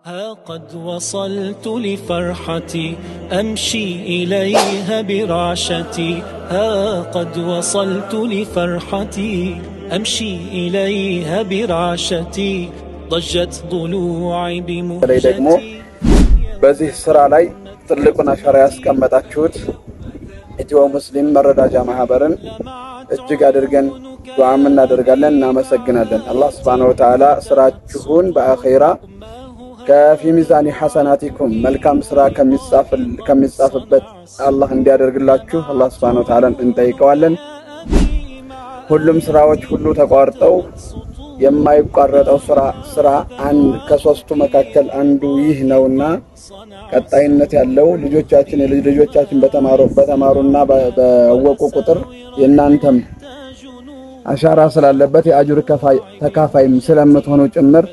ها قد وصلت لفرحتي أمشي إليها برعشتي ها قد وصلت لفرحتي أمشي إليها برعشتي ضجت ضلوعي بمهجتي በዚህ ስራ ላይ ትልቁን አሻራ ያስቀመጣችሁት ኢትዮ ሙስሊም መረዳጃ ማህበርን እጅግ አድርገን ዱዓም እናደርጋለን፣ እናመሰግናለን። አላህ ሱብሓነሁ ወተዓላ ስራችሁን በአኺራ ከፊ ሚዛኒ ሐሰናቲኩም መልካም ስራ ከሚጻፍበት አላህ እንዲያደርግላችሁ አላህ ሱብሓነሁ ወተዓላ እንጠይቀዋለን። ሁሉም ስራዎች ሁሉ ተቋርጠው የማይቋረጠው ስራ ከሶስቱ መካከል አንዱ ይህ ነውና ቀጣይነት ያለው ልጆቻችን በተማሩና በወቁ ቁጥር የናንተም አሻራ ስላለበት የአጅር ተካፋይም ስለምትሆኑ ጭምር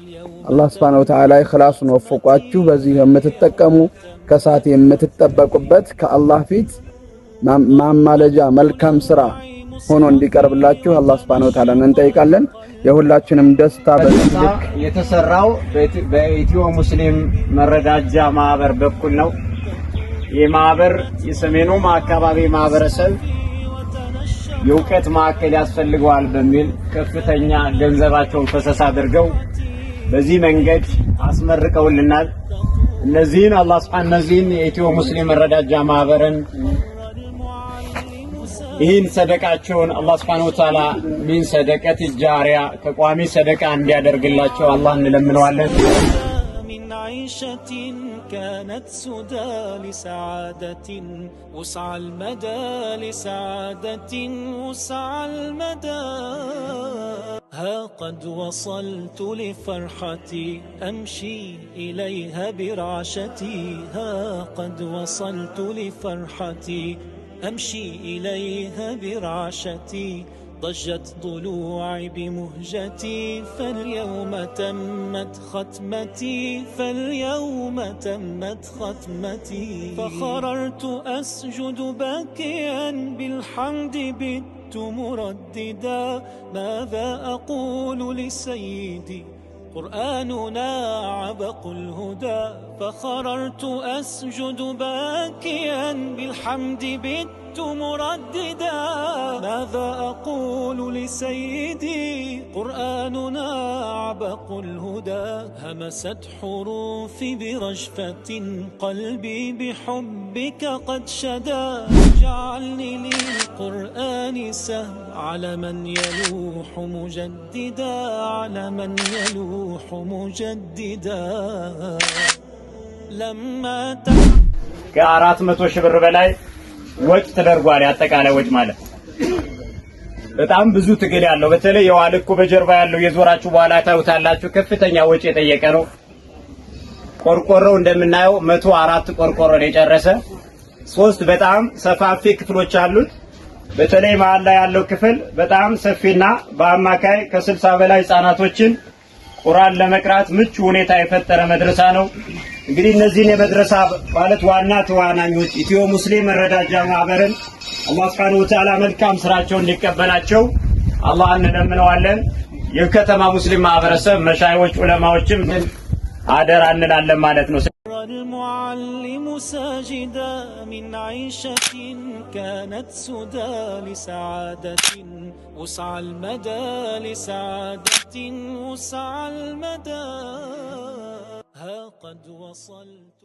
አላህ Subhanahu Wa Ta'ala ኢኽላሱን ወፍቋችሁ በዚህ የምትጠቀሙ ከሳት የምትጠበቁበት ከአላህ ፊት ማማለጃ መልካም ስራ ሆኖ እንዲቀርብላችሁ አላህ Subhanahu Wa Ta'ala እንጠይቃለን። የሁላችንም ደስታ በዚህ የተሰራው በኢትዮ ሙስሊም መረዳጃ ማህበር በኩል ነው። የማህበር የሰሜኑ አካባቢ ማህበረሰብ የውቀት ማዕከል ያስፈልገዋል በሚል ከፍተኛ ገንዘባቸውን ፈሰስ አድርገው በዚህ መንገድ አስመርቀውልናል። እነዚህን አላህ Subhanahu ነዚህን የኢትዮ ሙስሊም መረዳጃ ማህበርን ይህን ሰደቃቸውን አላህ Subhanahu Wa Ta'ala ሚን ሰደቀት ጃሪያ ከቋሚ ሰደቃ እንዲያደርግላቸው አላህ እንለምነዋለን። من عيشة كانت سدى لسعادة وسع المدى لسعادة وسع المدى ها قد وصلت لفرحتي أمشي إليها برعشتي ها قد وصلت لفرحتي أمشي إليها برعشتي ضجت ضلوعي بمهجتي فاليوم تمت ختمتي فخررت أسجد باكيا بالحمد بت مرددا ماذا أقول لسيدي قرآننا عبق الهدى فخررت أسجد باكيا بالحمد بت مرددا ماذا أقول لسيدي قرآننا عبق الهدى همست حروفي برجفة قلبي بحبك قد شدا جعلني للقرآن سهم على من يلوح مجددا على من يلوح مجددا لما ከ400 ሺህ ብር በላይ ወጭ ተደርጓል። ያጠቃላይ ወጭ ማለት በጣም ብዙ ትግል ያለው በተለይ የዋልኩ በጀርባ ያለው የዞራችሁ በኋላ ታዩታላችሁ። ከፍተኛ ወጭ የጠየቀ ነው። ቆርቆሮው እንደምናየው 104 ቆርቆሮን የጨረሰ 3 በጣም ሰፋፊ ክፍሎች አሉት። በተለይ መሃል ላይ ያለው ክፍል በጣም ሰፊና በአማካይ ከ60 በላይ ህፃናቶችን ቁርአን ለመቅራት ምቹ ሁኔታ የፈጠረ መድረሳ ነው። እንግዲህ እነዚህን የመድረሳ ማለት ዋና ተዋናኞች ኢትዮ ሙስሊም መረዳጃ ማህበርን አላህ Subhanahu Wa Ta'ala መልካም ስራቸውን እንዲቀበላቸው አላህ እንለምነዋለን። የከተማ ሙስሊም ማህበረሰብ መሻይዎች ዑለማዎችም አደራ እንላለን ማለት ነው። المعلم ساجدا من عيشة كانت سدى لسعادة وسع المدى لسعادة وسع المدى ها قد وصلت